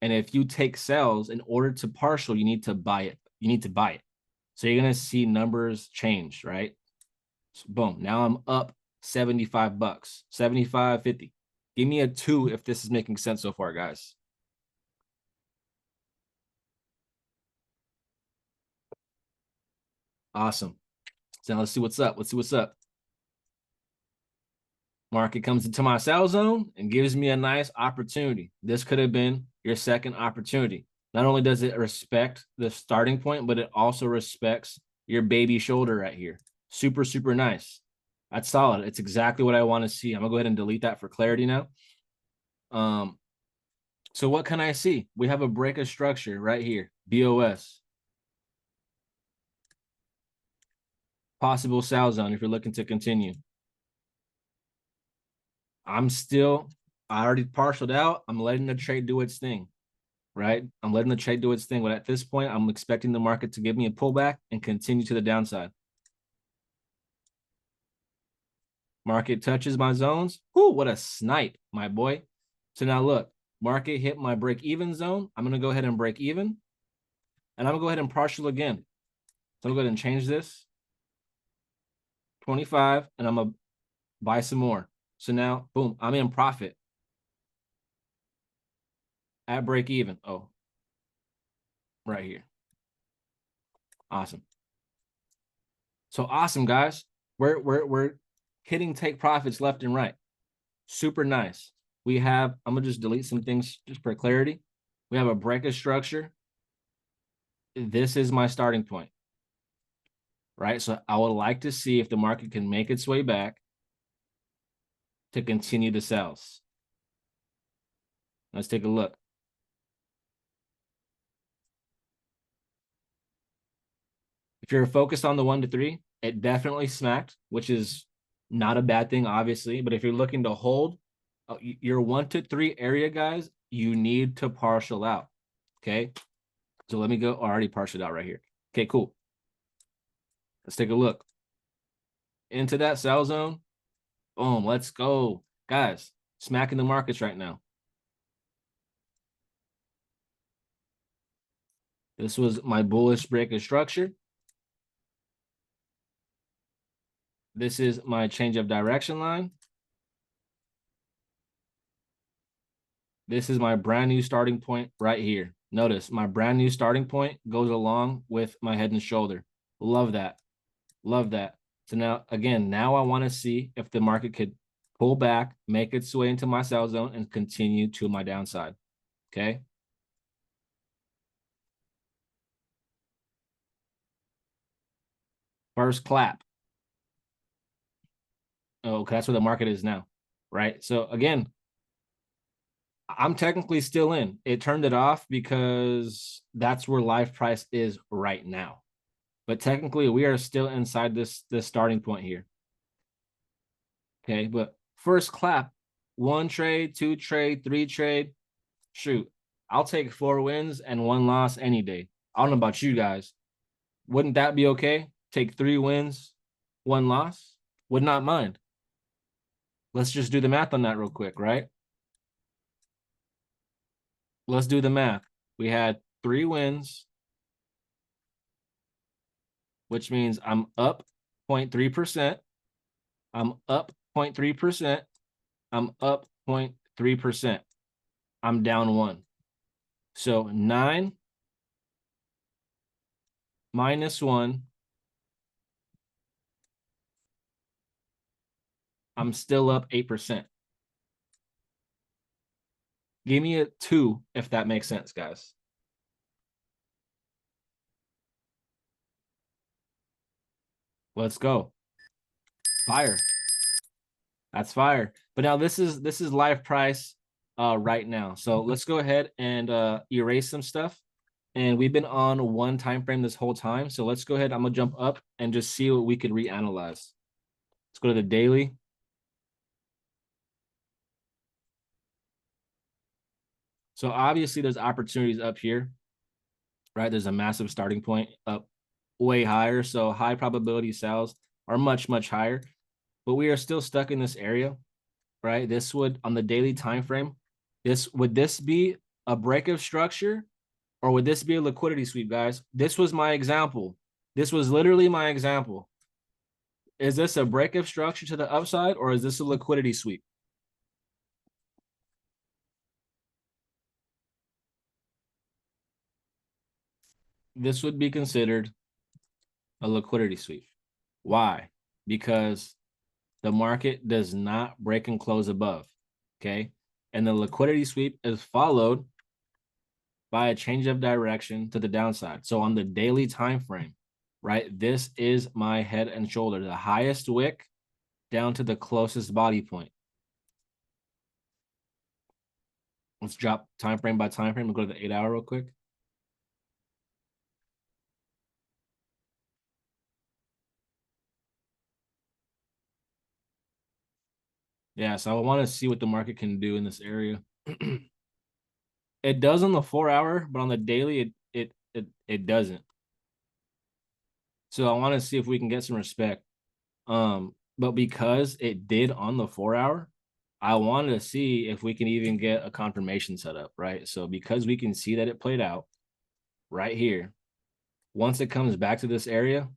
and if you take sales in order to partial, you need to buy it. You need to buy it. So you're gonna see numbers change, right? So boom. Now I'm up 75 bucks, 75, 50. Give me a 2 if this is making sense so far, guys. Awesome. So now let's see what's up. Let's see what's up. Market comes into my sell zone and gives me a nice opportunity. This could have been your second opportunity. Not only does it respect the starting point, but it also respects your baby shoulder right here. Super, super nice. That's solid. It's exactly what I want to see. I'm gonna go ahead and delete that for clarity now. So what can I see? We have a break of structure right here. BOS. Possible sell zone if you're looking to continue. I'm still I already partialed out. I'm letting the trade do its thing, right? I'm letting the trade do its thing. But at this point, I'm expecting the market to give me a pullback and continue to the downside. Market touches my zones. Whoo, what a snipe, my boy. So now look, market hit my break even zone. I'm going to go ahead and break even. And I'm going to go ahead and partial again. So I'm going to go ahead and change this. 25, and I'm going to buy some more. So now, boom, I'm in profit at break even. Oh, right here. Awesome. So awesome, guys. We're hitting take profits left and right. Super nice. We have, I'm gonna just delete some things just for clarity. We have a breakup structure. This is my starting point, right? So I would like to see if the market can make its way back to continue the sells. Let's take a look. If you're focused on the 1 to 3, it definitely smacked, which is not a bad thing, obviously. But if you're looking to hold your 1 to 3 area, guys, you need to partial out. Okay. So let me go. Oh, I already partialed out right here. Okay, cool. Let's take a look into that sell zone. Boom. Let's go, guys. Smacking the markets right now. This was my bullish breaker structure. This is my change of direction line. This is my brand new starting point right here. Notice my brand new starting point goes along with my head and shoulder. Love that. Love that. So now, again, now I want to see if the market could pull back, make its way into my sell zone, and continue to my downside. Okay. First clap. Oh, okay, that's where the market is now, right? So again, I'm technically still in. It turned it off because that's where live price is right now. But technically, we are still inside this starting point here. Okay, but first clap, 1 trade, 2 trade, 3 trade. Shoot, I'll take 4 wins and 1 loss any day. I don't know about you guys. Wouldn't that be okay? Take 3 wins, 1 loss? Would not mind. Let's just do the math on that real quick, right? Let's do the math. We had 3 wins, which means I'm up 0.3%. I'm up 0.3%. I'm up 0.3%. I'm down 1. So 9 minus 1. I'm still up 8%. Give me a 2 if that makes sense, guys. Let's go. Fire. That's fire. But now this is live price right now. So let's go ahead and erase some stuff. And we've been on 1 time frame this whole time. So let's go ahead. I'm gonna jump up and just see what we could reanalyze. Let's go to the daily. So obviously there's opportunities up here, right? There's a massive starting point up way higher. So high probability sales are much, much higher, but we are still stuck in this area, right? This would, on the daily time frame, would this be a break of structure or would this be a liquidity sweep, guys? This was my example. This was literally my example. Is this a break of structure to the upside or is this a liquidity sweep? This would be considered a liquidity sweep. Why? Because the market does not break and close above, okay? And the liquidity sweep is followed by a change of direction to the downside. So on the daily time frame, right, this is my head and shoulder, the highest wick down to the closest body point. Let's drop time frame by time frame and go to the 8-hour real quick. Yeah, so I want to see what the market can do in this area. It does on the 4 hour, but on the daily, it doesn't. So I want to see if we can get some respect. But because it did on the 4 hour, I wanted to see if we can even get a confirmation set up, right? So because we can see that it played out right here, once it comes back to this area,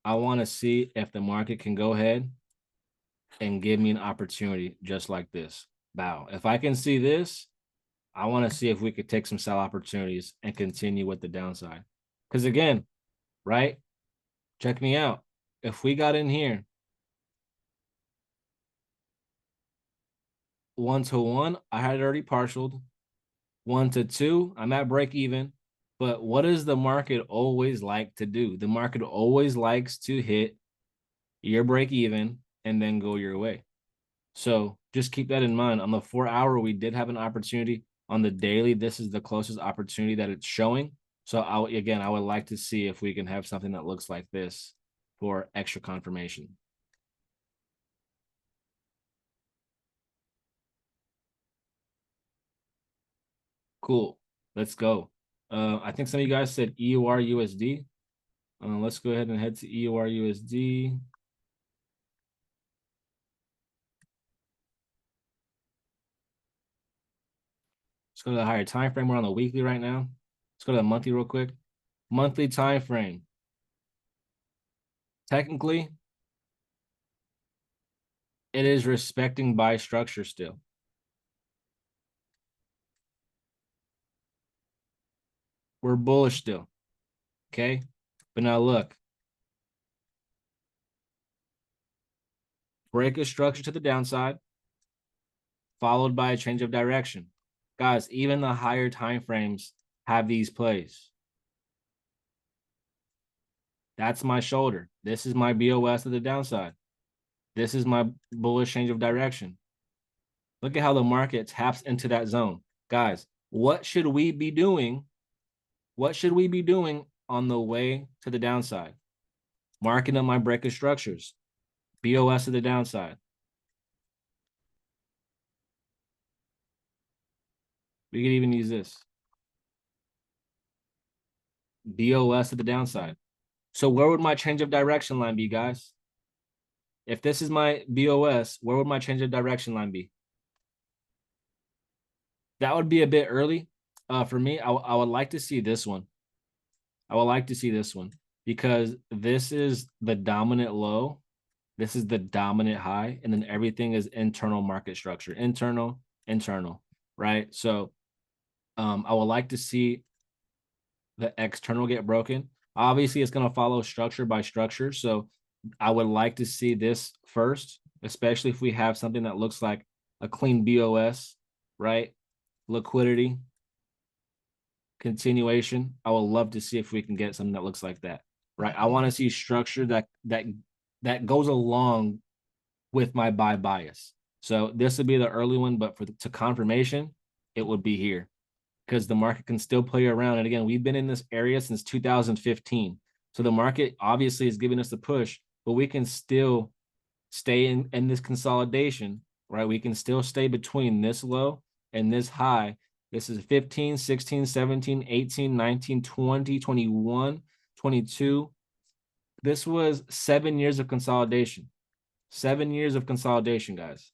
I want to see if the market can go ahead and give me an opportunity just like this. Bow. If I can see this, I want to see if we could take some sell opportunities and continue with the downside. Because again, right? Check me out. If we got in here 1-to-1, I had already partialed. 1-to-2, I'm at break even. But what does the market always like to do? The market always likes to hit your break even and then go your way. So just keep that in mind. On the 4 hour, we did have an opportunity. On the daily, this is the closest opportunity that it's showing. So I would like to see if we can have something that looks like this for extra confirmation. Cool. Let's go. I think some of you guys said EURUSD. Let's go ahead and head to EURUSD. Let's go to the higher time frame. We're on the weekly right now. Let's go to the monthly real quick. Monthly time frame. Technically, it is respecting buy structure still. We're bullish still. Okay. But now look, break a structure to the downside, followed by a change of direction. Guys, even the higher time frames have these plays. That's my shoulder. This is my BOS to the downside. This is my bullish change of direction. Look at how the market taps into that zone. Guys, what should we be doing? What should we be doing on the way to the downside? Marking up my break of structures. BOS to the downside. We could even use this. BOS to the downside. So where would my change of direction line be, guys? If this is my BOS, where would my change of direction line be? That would be a bit early. For me, I would like to see this one. I would like to see this one because this is the dominant low. This is the dominant high. And then everything is internal market structure. Internal, right? So I would like to see the external get broken. Obviously, it's going to follow structure by structure. So I would like to see this first, especially if we have something that looks like a clean BOS, right? Liquidity, continuation. I would love to see if we can get something that looks like that, right? I want to see structure that goes along with my buy bias. So this would be the early one, but to confirmation, it would be here because the market can still play around. And again, we've been in this area since 2015. So the market obviously is giving us a push, but we can still stay in this consolidation, right? We can still stay between this low and this high. This is 15, 16, 17, 18, 19, 20, 21, 22. This was 7 years of consolidation. 7 years of consolidation, guys.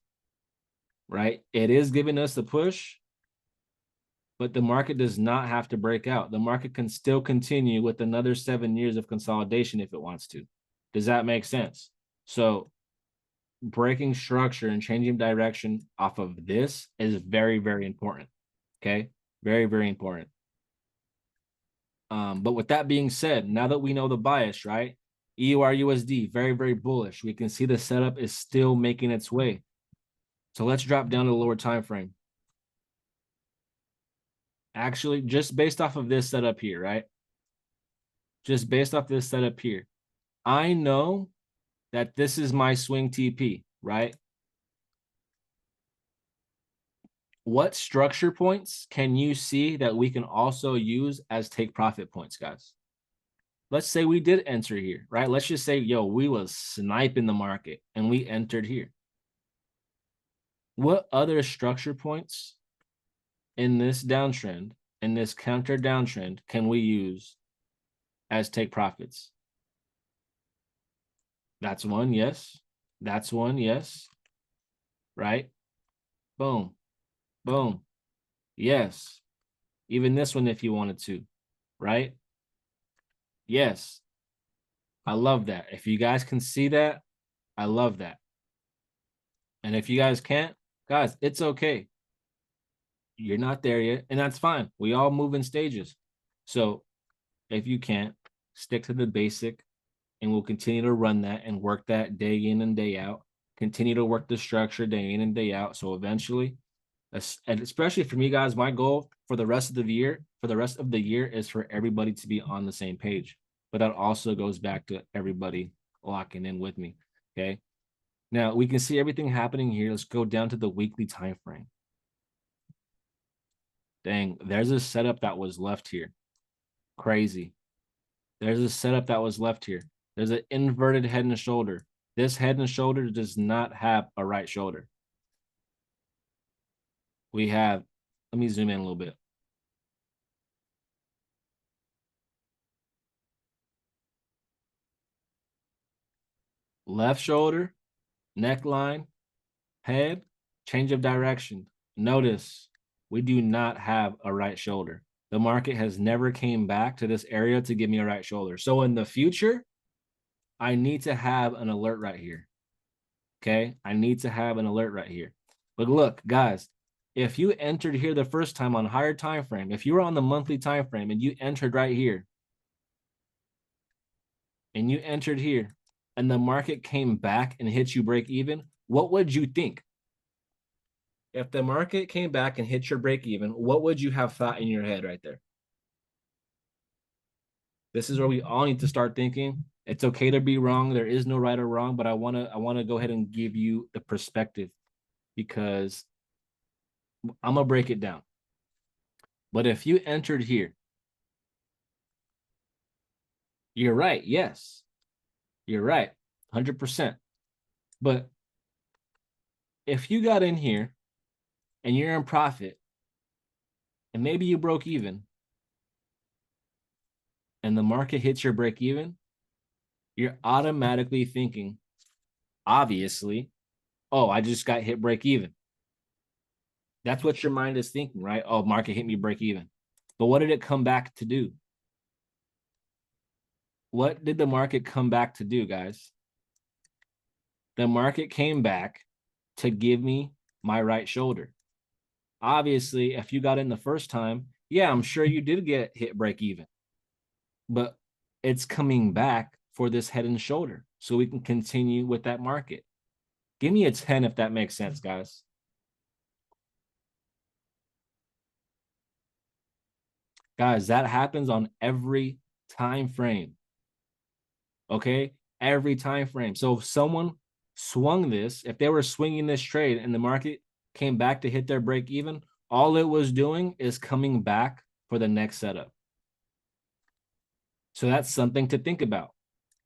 Right? It is giving us a push, but the market does not have to break out. The market can still continue with another 7 years of consolidation if it wants to. Does that make sense? So breaking structure and changing direction off of this is very, very important. Okay. Very, very important. But with that being said, now that we know the bias, right? EURUSD, very, very bullish. We can see the setup is still making its way. So let's drop down to the lower time frame. Actually, just based off of this setup here, right? Just based off this setup here, I know that this is my swing TP, right? What structure points can you see that we can also use as take profit points, guys? let's say we did enter here, right? Let's just say, yo, we was sniping the market and we entered here. What other structure points in this downtrend, in this counter downtrend, can we use as take profits? That's one, yes. That's one, yes. Right? Boom, boom. Yes. Even this one, if you wanted to, right? Yes. I love that. If you guys can see that, I love that. And if you guys can't, guys, it's okay. You're not there yet, and that's fine. We all move in stages. So if you can't, stick to the basic, and we'll continue to run that and work that day in and day out. Continue to work the structure day in and day out. So eventually, and especially for me, guys, my goal for the rest of the year, is for everybody to be on the same page. But that also goes back to everybody locking in with me. Okay. Now we can see everything happening here. Let's go down to the weekly time frame. Dang, there's a setup that was left here. Crazy. There's a setup that was left here. There's an inverted head and shoulder. This head and shoulder does not have a right shoulder. We have, let me zoom in a little bit. Left shoulder, neckline, head, change of direction. Notice we do not have a right shoulder. The market has never came back to this area to give me a right shoulder. So in the future, I need to have an alert right here. Okay, I need to have an alert right here. But look, guys, if you entered here the first time on higher time frame, if you were on the monthly time frame and you entered right here, and you entered here, and the market came back and hit you break even, what would you think? If the market came back and hit your break even, what would you have thought in your head right there? This is where we all need to start thinking. It's okay to be wrong. There is no right or wrong, but I wanna go ahead and give you the perspective, because I'm gonna break it down. But if you entered here, you're right. Yes, you're right, 100%. But if you got in here and you're in profit, and maybe you broke even, and the market hits your break even, you're automatically thinking, obviously, oh, I just got hit break even. That's what your mind is thinking, right? Oh, market hit me break even. But what did it come back to do? What did the market come back to do, guys? The market came back to give me my right shoulder. Obviously, if you got in the first time, yeah, I'm sure you did get hit break even. But it's coming back for this head and shoulder so we can continue with that market. Give me a 10 if that makes sense, guys. Guys, that happens on every time frame. Okay? Every time frame. So if someone swung this, if they were swinging this trade and the market came back to hit their break even, all it was doing is coming back for the next setup. So that's something to think about,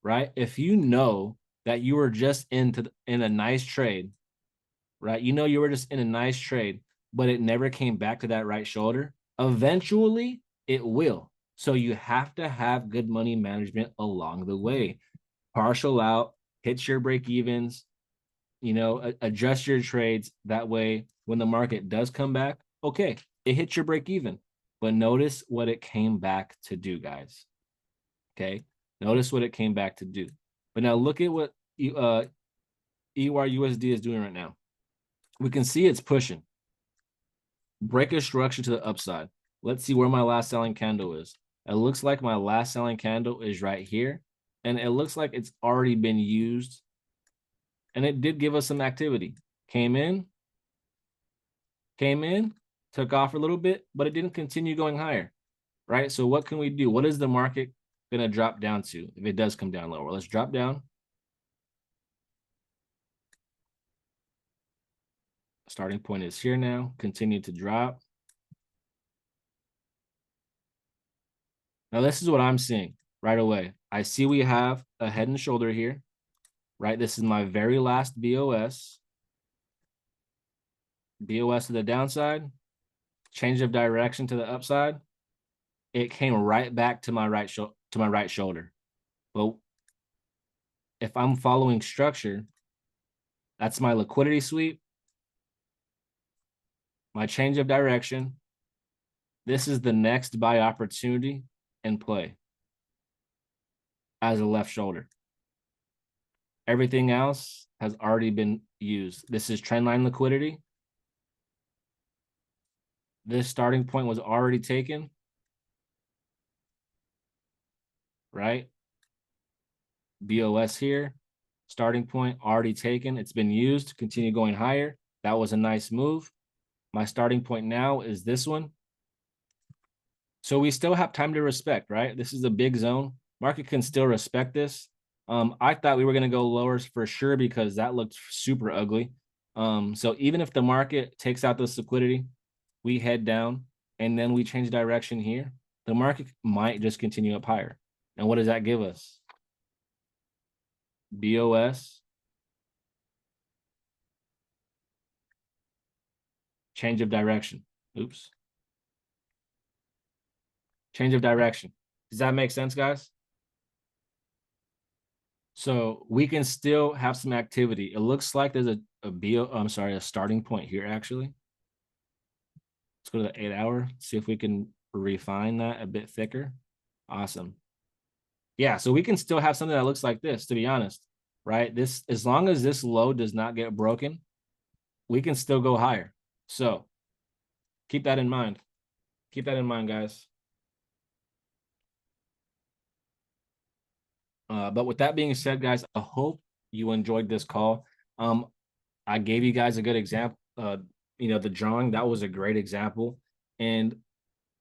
right? If you know that you were just in a nice trade, right? You know you were just in a nice trade, but it never came back to that right shoulder. Eventually, it will. So you have to have good money management along the way. Partial out, hit your break evens, adjust your trades. That way, when the market does come back, okay, it hits your break even. But notice what it came back to do, guys. Okay, notice what it came back to do. But now look at what EURUSD is doing right now. We can see it's pushing. Break a structure to the upside. Let's see where my last selling candle is. It looks like my last selling candle is right here. And it looks like it's already been used. And it did give us some activity. Came in, took off a little bit, but it didn't continue going higher, right? So what can we do? What is the market going to drop down to if it does come down lower? Let's drop down. Starting point is here now. Continue to drop. Now, this is what I'm seeing. right away. I see we have a head and shoulder here, right? This is my very last BOS. BOS to the downside, change of direction to the upside. It came right back to my right shoulder. But if I'm following structure, that's my liquidity sweep, my change of direction. This is the next buy opportunity in play as a left shoulder. Everything else has already been used. This is trendline liquidity. This starting point was already taken, right? BOS here, starting point already taken. It's been used, continue going higher. That was a nice move. My starting point now is this one. So we still have time to respect, right? This is a big zone. Market can still respect this. I thought we were going to go lower for sure because that looked super ugly. So even if the market takes out this liquidity, we head down and then we change direction here, the market might just continue up higher. And what does that give us? BOS, change of direction. Oops. Change of direction. Does that make sense, guys? So we can still have some activity. It looks like there's a starting point here, actually. Let's go to the 8-hour, see if we can refine that a bit thicker. Awesome. Yeah, so we can still have something that looks like this, to be honest, right? This, as long as this low does not get broken, we can still go higher. So keep that in mind. Keep that in mind, guys. But with that being said, guys, I hope you enjoyed this call. I gave you guys a good example. The drawing, that was a great example. And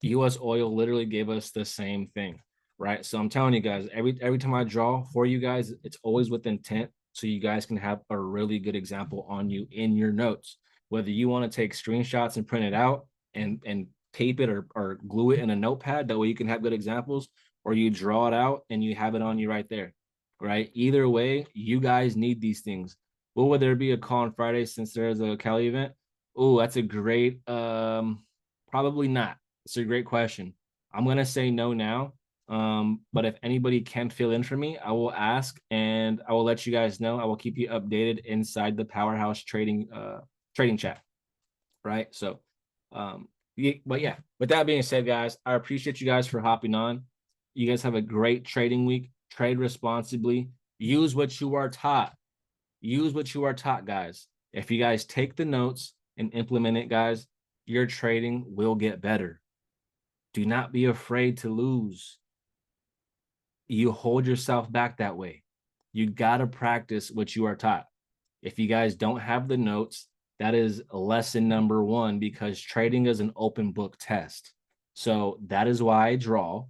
USOIL literally gave us the same thing, right? So I'm telling you guys, every time I draw for you guys, it's always with intent, so you guys can have a really good example on you in your notes. Whether you want to take screenshots and print it out and tape it or glue it in a notepad, that way you can have good examples, or you draw it out and you have it on you right there, right? Either way, you guys need these things. Well, would there be a call on Friday since there's a Cali event? Oh, that's a great probably not. It's a great question. I'm gonna say no now. But if anybody can fill in for me, I will ask and I will let you guys know. I will keep you updated inside the Powerhouse trading chat. Right. So but yeah, with that being said, guys, I appreciate you guys for hopping on. You guys have a great trading week. Trade responsibly. Use what you are taught. Use what you are taught, guys. If you guys take the notes and implement it, guys, your trading will get better. Do not be afraid to lose. You hold yourself back that way. You got to practice what you are taught. If you guys don't have the notes, that is lesson number 1, because trading is an open book test. So that is why I draw.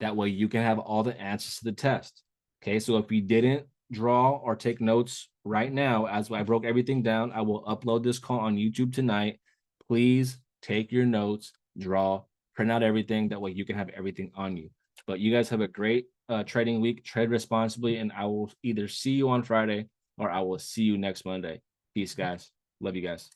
That way you can have all the answers to the test. Okay, so if you didn't draw or take notes right now, as I broke everything down, I will upload this call on YouTube tonight. Please take your notes, draw, print out everything. That way you can have everything on you. But you guys have a great trading week. Trade responsibly, and I will either see you on Friday or I will see you next Monday. Peace, guys. Love you guys.